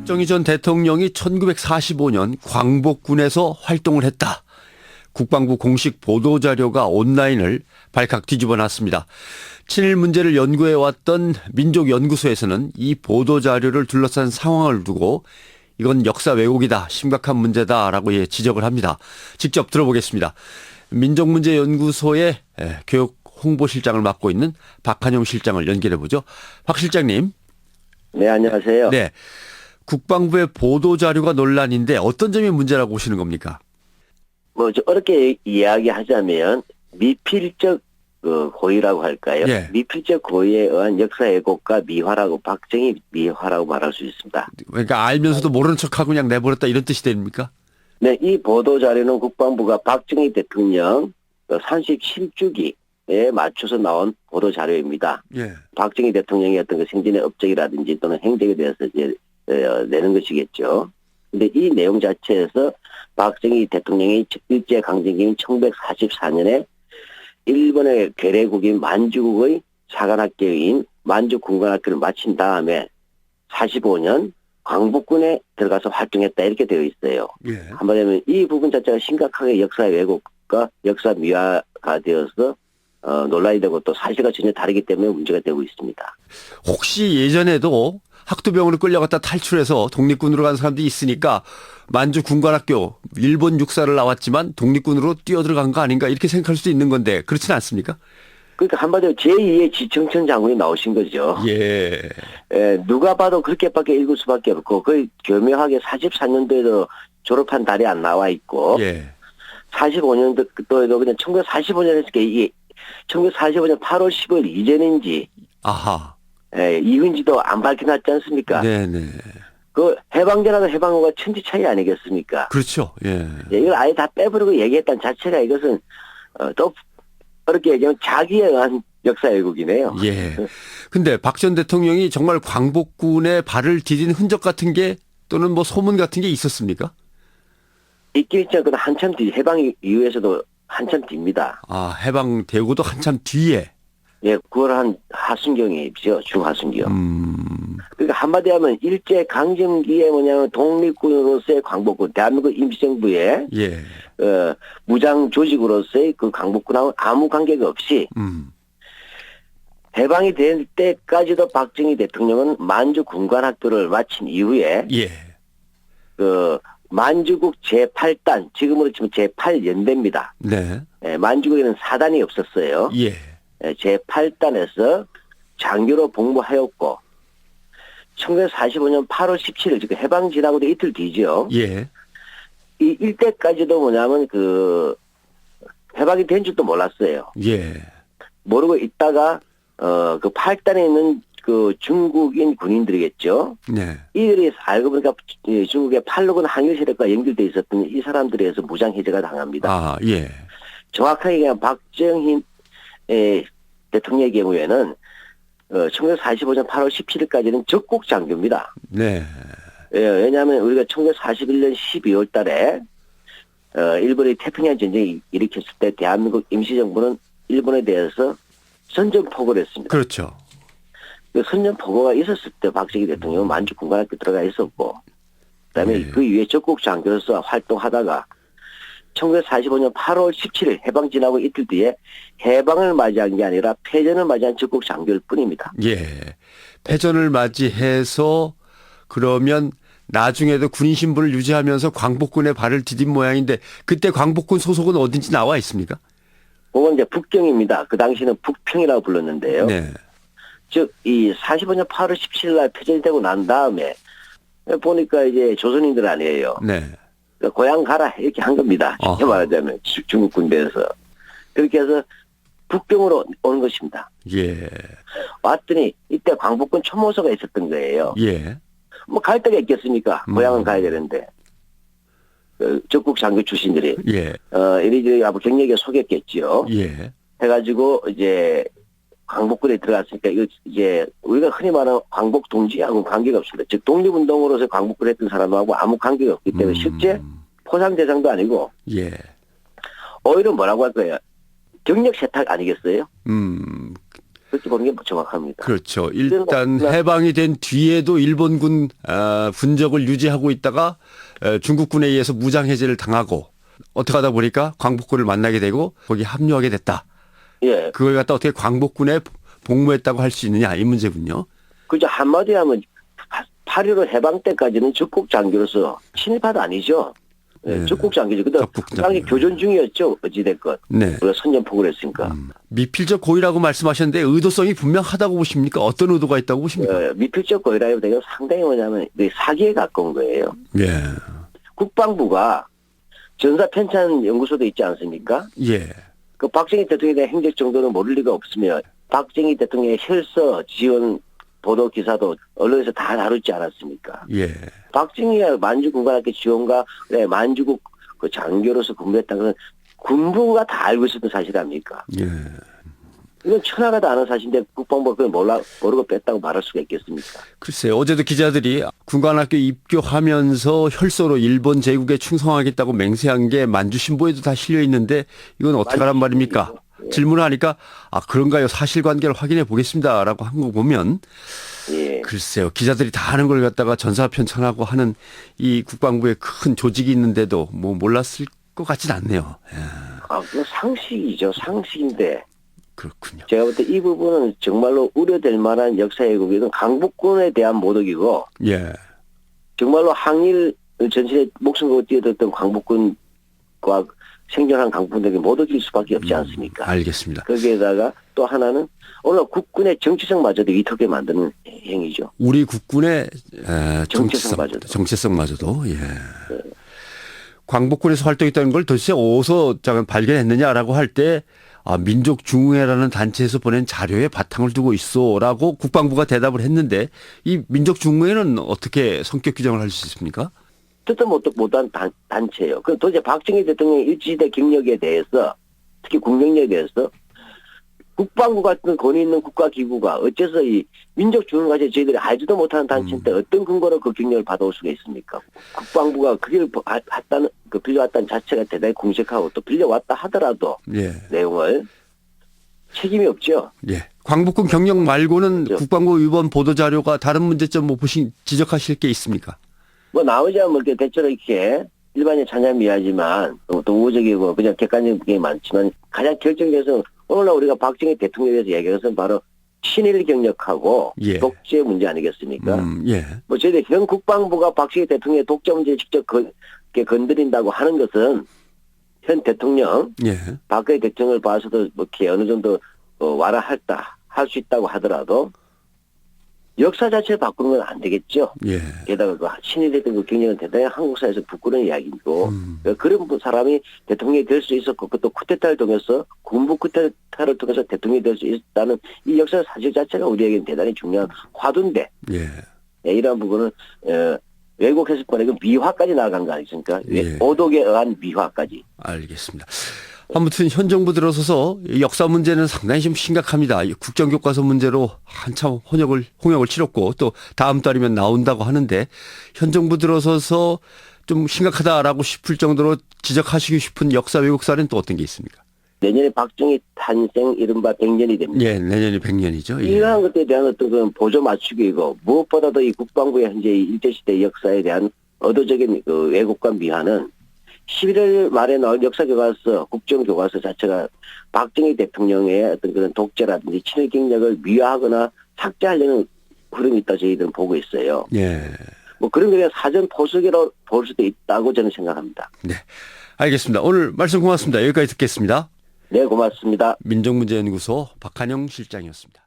박정희 전 대통령이 1945년 광복군에서 활동을 했다. 국방부 공식 보도자료가 온라인을 발칵 뒤집어놨습니다. 친일 문제를 연구해왔던 민족연구소에서는 이 보도자료를 둘러싼 상황을 두고 이건 역사 왜곡이다, 심각한 문제다라고 지적을 합니다. 직접 들어보겠습니다. 민족문제연구소의 교육 홍보실장을 맡고 있는 박한용 실장을 연결해보죠. 박 실장님. 네, 안녕하세요. 네. 국방부의 보도자료가 논란인데 어떤 점이 문제라고 보시는 겁니까? 어렵게 이야기하자면 미필적 고의라고 할까요? 예. 미필적 고의에 의한 역사 왜곡과 미화라고, 박정희 미화라고 말할 수 있습니다. 그러니까 알면서도 모르는 척하고 그냥 내버렸다 이런 뜻이 됩니까? 네, 이 보도자료는 국방부가 박정희 대통령 37주기에 맞춰서 나온 보도자료입니다. 예. 박정희 대통령의 어떤 그 생전의 업적이라든지 또는 행적에 대해서 이제 내는 것이겠죠. 근데 이 내용 자체에서 박정희 대통령이 일제강점기인 1944년에 일본의 괴뢰국인 만주국의 사관학교인 만주군관학교를 마친 다음에 45년 광복군에 들어가서 활동했다 이렇게 되어 있어요. 예. 한마디로 하면 이 부분 자체가 심각하게 역사 왜곡과 역사 미화가 되어서 논란이 되고 또 사실과 전혀 다르기 때문에 문제가 되고 있습니다. 혹시 예전에도 학도병으로 끌려갔다 탈출해서 독립군으로 간 사람들이 있으니까 만주 군관학교 일본 육사를 나왔지만 독립군으로 뛰어들어간 거 아닌가 이렇게 생각할 수도 있는 건데 그렇지는 않습니까? 그러니까 한마디로 제2의 지청천 장군이 나오신 거죠. 예. 누가 봐도 그렇게밖에 읽을 수밖에 없고 거의 교묘하게 44년도에도 졸업한 달이 안 나와 있고 예. 45년도에도 그냥 1945년 했으니까 이게 1945년 8월 10일 이전인지 아하. 이후인지도 안 밝혀놨지 않습니까? 네네. 그 해방전하고 해방후가 천지 차이 아니겠습니까? 그렇죠. 예. 이걸 아예 다 빼버리고 얘기했다는 자체가 이것은 또 어렵게 얘기하면 자기에 의한 역사 왜곡이네요. 예. 근데 박 전 대통령이 정말 광복군에 발을 디딘 흔적 같은 게 또는 뭐 소문 같은 게 있었습니까? 있긴 있지만 그건 한참 뒤 해방 이후에서도 한참 뒤입니다. 아, 해방되고도 한참 뒤에. 예, 9월 한 하순경이죠. 중하순경. 그러니까 한마디 하면 일제 강점기에 뭐냐면 독립군으로서의 광복군, 대한민국 임시정부의 예. 무장 조직으로서의 그 광복군하고 아무 관계가 없이 해방이 될 때까지도 박정희 대통령은 만주 군관학교를 마친 이후에 예. 그 만주국 제8단, 지금으로 치면 제8연대입니다. 네. 만주국에는 사단이 없었어요. 예. 제8단에서 장교로 복무하였고 1945년 8월 17일 지금 해방 지나고도 이틀 뒤죠. 예. 이 일대까지도 뭐냐면 그 해방이 된 줄도 몰랐어요. 예. 모르고 있다가 그 8단에 있는 그 중국인 군인들이겠죠. 네. 이들이 이들이 알고 보니까 중국의 팔로군 항일 세력과 연결돼 있었던 이 사람들에 의해서 무장 해제가 당합니다. 아, 예. 정확하게 그냥 박정희 대통령의 경우에는 1945년 8월 17일까지는 적국 장교입니다. 네. 왜냐하면 우리가 1941년 12월 달에 일본이 태평양 전쟁을 일으켰을 때 대한민국 임시정부는 일본에 대해서 선전포고를 했습니다. 그렇죠. 그 선전포고가 있었을 때 박정희 대통령은 만주 군관학교 들어가 있었고 그다음에 네. 그 이후에 적국 장교로서 활동하다가 1945년 8월 17일 해방 지나고 이틀 뒤에 해방을 맞이한 게 아니라 패전을 맞이한 적국 장교일 뿐입니다. 예. 패전을 맞이해서 그러면 나중에도 군인 신분을 유지하면서 광복군에 발을 디딘 모양인데 그때 광복군 소속은 어딘지 나와 있습니까? 그건 이제 북경입니다. 그 당시는 북평이라고 불렀는데요. 네. 즉, 이 45년 8월 17일 날 패전이 되고 난 다음에 보니까 이제 조선인들 아니에요. 네. 그러니까 고향 가라 이렇게 한 겁니다. 쉽게 말하자면 중국 군대에서. 그렇게 해서 북경으로 오는 것입니다. 예. 왔더니 이때 광복군 초모소가 있었던 거예요. 예. 뭐 갈 데가 있겠습니까? 고향은 가야 되는데. 적국 장교 출신들이. 예. 이리저리 아마 경력에 속였겠지요. 예. 해가지고 이제 광복군에 들어갔으니까 이제 우리가 흔히 말하는 광복 동지하고는 관계가 없습니다. 즉 독립운동으로서 광복군에 했던 사람하고 아무 관계가 없기 때문에 실제 포상 대상도 아니고 예. 오히려 뭐라고 할 거예요? 경력 세탁 아니겠어요? 그렇게 보는 게 정확합니다. 그렇죠. 일단 해방이 된 뒤에도 일본군 군적을 유지하고 있다가 중국군에 의해서 무장 해제를 당하고 어떻게 하다 보니까 광복군을 만나게 되고 거기 합류하게 됐다. 예. 그걸 갖다 어떻게 광복군에 복무했다고 할 수 있느냐 이 문제군요. 그죠. 한마디로 하면 8.15 해방 때까지는 적국 장교로서 친일파도 아니죠. 네, 적국 장교죠. 근데 당시 교전 중이었죠. 어찌됐건. 네. 우리가 선전포고를 했으니까. 미필적 고의라고 말씀하셨는데 의도성이 분명하다고 보십니까? 어떤 의도가 있다고 보십니까? 미필적 고의라기보다 상당히 뭐냐면 사기에 가까운 거예요. 예. 국방부가 전사 편찬 연구소도 있지 않습니까? 예. 그 박정희 대통령에 대한 행적 정도는 모를 리가 없으며 박정희 대통령의 혈서 지원 보도 기사도 언론에서 다 다루지 않았습니까? 예. 박정희가 만주군관학교 지원과 만주국 그 장교로서 근무했다는 건 군부가 다 알고 있었던 사실 아닙니까? 예. 이건 천하가 아는 사실인데 국방부가 그걸 모르고 뺐다고 말할 수가 있겠습니까? 글쎄요. 어제도 기자들이 군관학교 입교하면서 혈서로 일본 제국에 충성하겠다고 맹세한 게 만주신보에도 다 실려 있는데 이건 어떻게 하란 말입니까? 예. 질문을 하니까 그런가요? 사실관계를 확인해 보겠습니다라고 한 거 보면 예. 글쎄요. 기자들이 다 아는 걸 갖다가 전사편찬하고 하는 이 국방부에 큰 조직이 있는데도 뭐 몰랐을 것 같진 않네요. 예. 그건 상식이죠. 상식인데. 그렇군요. 제가 볼 때 이 부분은 정말로 우려될 만한 역사 왜곡이든 강북군에 대한 모독이고 예. 정말로 항일 전신에 목숨 걸고 뛰어들었던 광복군과 생존한 강북군에게 모독일 수밖에 없지 않습니까? 알겠습니다. 거기에다가 또 하나는 오늘 국군의 정치성마저도 위태롭게 만드는 행위죠. 우리 국군의 정체성마저도. 정체성마저도. 예. 광복군에서 활동했다는 걸 도대체 어디서 발견했느냐라고 할 때 민족중흥회라는 단체에서 보낸 자료에 바탕을 두고 있어라고 국방부가 대답을 했는데 이 민족중흥회는 어떻게 성격 규정을 할 수 있습니까? 뜻도 못한 단체예요. 그 도대체 박정희 대통령의 일시대 경력에 대해서 특히 국력에 대해서 국방부 같은 권위 있는 국가기구가 어째서 이 민족중흥까지 저희들이 알지도 못하는 단체인데 어떤 근거로 그 경력을 받아올 수가 있습니까? 국방부가 그걸 봤다는 그 빌려왔다는 자체가 대단히 공식하고 또 빌려왔다 하더라도 예. 내용을 책임이 없죠. 예. 광복군 경력 말고는 그렇죠. 국방부 위반 보도 자료가 다른 문제점 뭐 지적하실 게 있습니까? 뭐 나오지 않으면 이렇게 대체로 이렇게 일반인 찬양미하지만 또 우호적이고 그냥 객관적인 게 많지만 가장 결정적에서 오늘날 우리가 박정희 대통령에 대해서 얘기한 것은 바로 친일 경력하고 예. 독재 문제 아니겠습니까? 예. 뭐 저희들 현 국방부가 박정희 대통령의 독재 문제에 직접 건드린다고 하는 것은 현 대통령 예. 박근혜 대통령을 봐서도 뭐 이렇게 어느 정도 할 수 있다고 하더라도 역사 자체를 바꾸는 건 안 되겠죠. 예. 게다가 그 친일했던 그 경력은 대단히 한국사에서 부끄러운 이야기고 그런 사람이 대통령이 될 수 있었고 또 쿠데타를 통해서 군부 쿠데타를 통해서 대통령이 될 수 있다는 이 역사 사실 자체가 우리에게는 대단히 중요한 화두인데 예. 이러한 부분은 왜곡했을 뻔하고 미화까지 나아간 거 아니겠습니까? 예. 오독에 의한 미화까지. 알겠습니다. 아무튼 현 정부 들어서서 역사 문제는 상당히 좀 심각합니다. 국정교과서 문제로 한참 홍역을 치렀고 또 다음 달이면 나온다고 하는데 현 정부 들어서서 좀 심각하다라고 싶을 정도로 지적하시고 싶은 역사 왜곡 사례는 또 어떤 게 있습니까? 내년에 박정희 탄생 이른바 100년이 됩니다. 예, 내년이 100년이죠. 예. 이러한 것에 대한 어떤 그런 보조 맞추기이고 무엇보다도 이 국방부의 현재 일제시대 역사에 대한 의도적인 그 왜곡과 미화는 11월 말에 나올 역사교과서, 국정교과서 자체가 박정희 대통령의 어떤 그런 독재라든지 친일 경력을 미화하거나 삭제하려는 흐름이 있다 저희들은 보고 있어요. 예. 뭐 그런 게 사전 포석이라고 볼 수도 있다고 저는 생각합니다. 네. 알겠습니다. 오늘 말씀 고맙습니다. 여기까지 듣겠습니다. 네, 고맙습니다. 민족문제연구소 박한영 실장이었습니다.